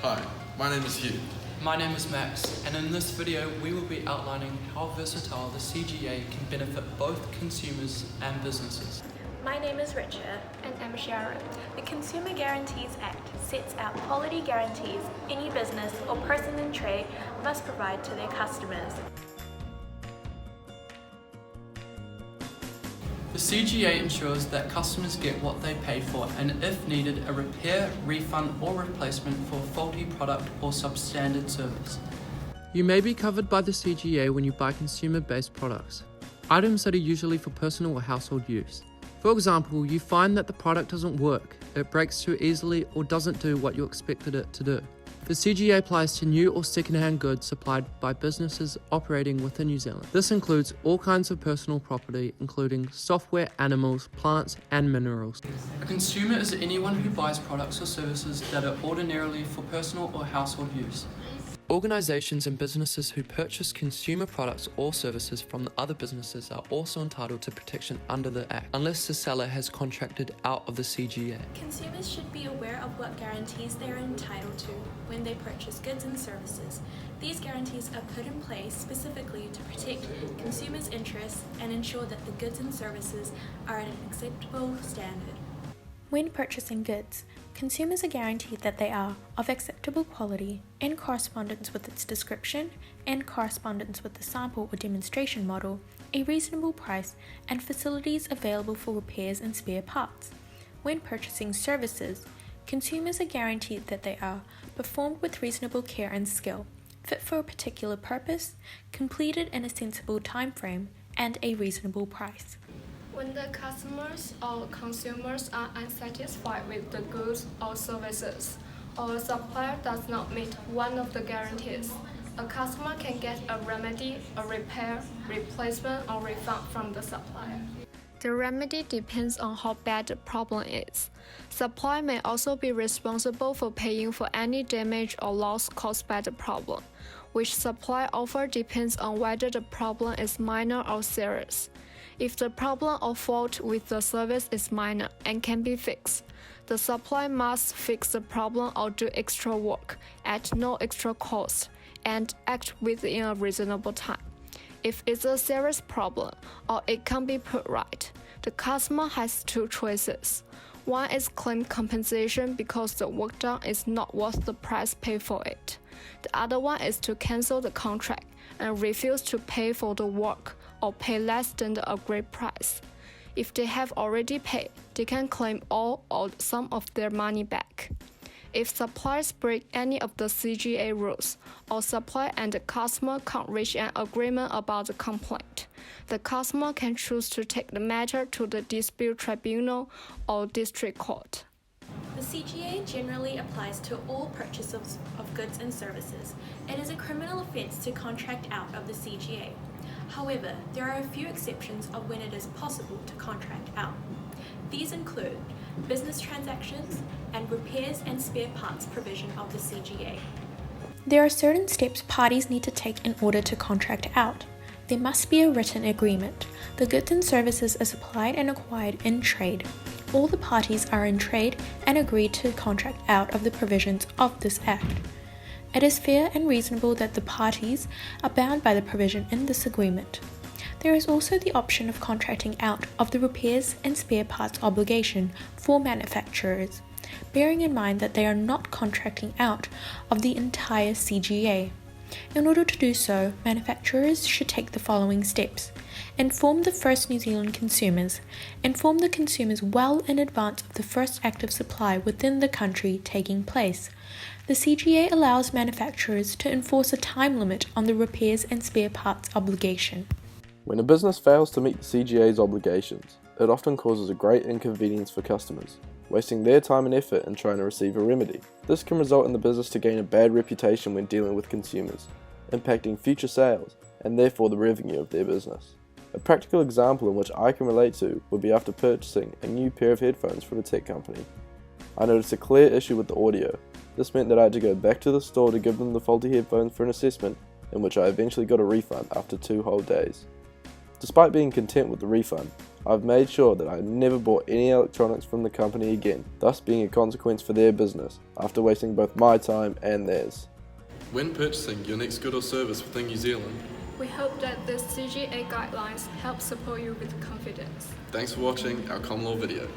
Hi, my name is Hugh. My name is Max, and in this video we will be outlining how versatile the CGA can benefit both consumers and businesses. My name is Richa. And I'm Sharon. The Consumer Guarantees Act sets out quality guarantees any business or person in trade must provide to their customers. The CGA ensures that customers get what they pay for and, if needed, a repair, refund or replacement for faulty product or substandard service. You may be covered by the CGA when you buy consumer-based products, items that are usually for personal or household use. For example, you find that the product doesn't work, it breaks too easily or doesn't do what you expected it to do. The CGA applies to new or second-hand goods supplied by businesses operating within New Zealand. This includes all kinds of personal property, including software, animals, plants, and minerals. A consumer is anyone who buys products or services that are ordinarily for personal or household use. Organisations and businesses who purchase consumer products or services from other businesses are also entitled to protection under the Act, unless the seller has contracted out of the CGA. Consumers should be aware of what guarantees they are entitled to when they purchase goods and services. These guarantees are put in place specifically to protect consumers' interests and ensure that the goods and services are at an acceptable standard. When purchasing goods, consumers are guaranteed that they are of acceptable quality, in correspondence with its description, in correspondence with the sample or demonstration model, a reasonable price, and facilities available for repairs and spare parts. When purchasing services, consumers are guaranteed that they are performed with reasonable care and skill, fit for a particular purpose, completed in a sensible time frame, and a reasonable price. When the customers or consumers are unsatisfied with the goods or services, or a supplier does not meet one of the guarantees, a customer can get a remedy, a repair, replacement, or refund from the supplier. The remedy depends on how bad the problem is. Supplier may also be responsible for paying for any damage or loss caused by the problem, which supplier offer depends on whether the problem is minor or serious. If the problem or fault with the service is minor and can be fixed, the supplier must fix the problem or do extra work at no extra cost and act within a reasonable time. If it's a serious problem or it can't be put right, the customer has two choices. One is claim compensation because the work done is not worth the price paid for it. The other one is to cancel the contract and refuse to pay for the work or pay less than the agreed price. If they have already paid, they can claim all or some of their money back. If suppliers break any of the CGA rules, or supplier and the customer can't reach an agreement about the complaint, the customer can choose to take the matter to the dispute tribunal or district court. The CGA generally applies to all purchases of goods and services. It is a criminal offence to contract out of the CGA. However, there are a few exceptions of when it is possible to contract out. These include business transactions and repairs and spare parts provision of the CGA. There are certain steps parties need to take in order to contract out. There must be a written agreement. The goods and services are supplied and acquired in trade. All the parties are in trade and agree to contract out of the provisions of this Act. It is fair and reasonable that the parties are bound by the provision in this agreement. There is also the option of contracting out of the repairs and spare parts obligation for manufacturers, bearing in mind that they are not contracting out of the entire CGA. In order to do so, manufacturers should take the following steps. Inform the first New Zealand consumers. Inform the consumers well in advance of the first act of supply within the country taking place. The CGA allows manufacturers to enforce a time limit on the repairs and spare parts obligation. When a business fails to meet the CGA's obligations, it often causes a great inconvenience for customers, wasting their time and effort in trying to receive a remedy. This can result in the business to gain a bad reputation when dealing with consumers, impacting future sales and therefore the revenue of their business. A practical example in which I can relate to would be after purchasing a new pair of headphones from a tech company. I noticed a clear issue with the audio. This meant that I had to go back to the store to give them the faulty headphones for an assessment, in which I eventually got a refund after 2 whole days. Despite being content with the refund, I've made sure that I never bought any electronics from the company again, thus being a consequence for their business, after wasting both my time and theirs. When purchasing your next good or service within New Zealand, We hope that the CGA guidelines help support you with confidence. thanks for watching our Comlaw video.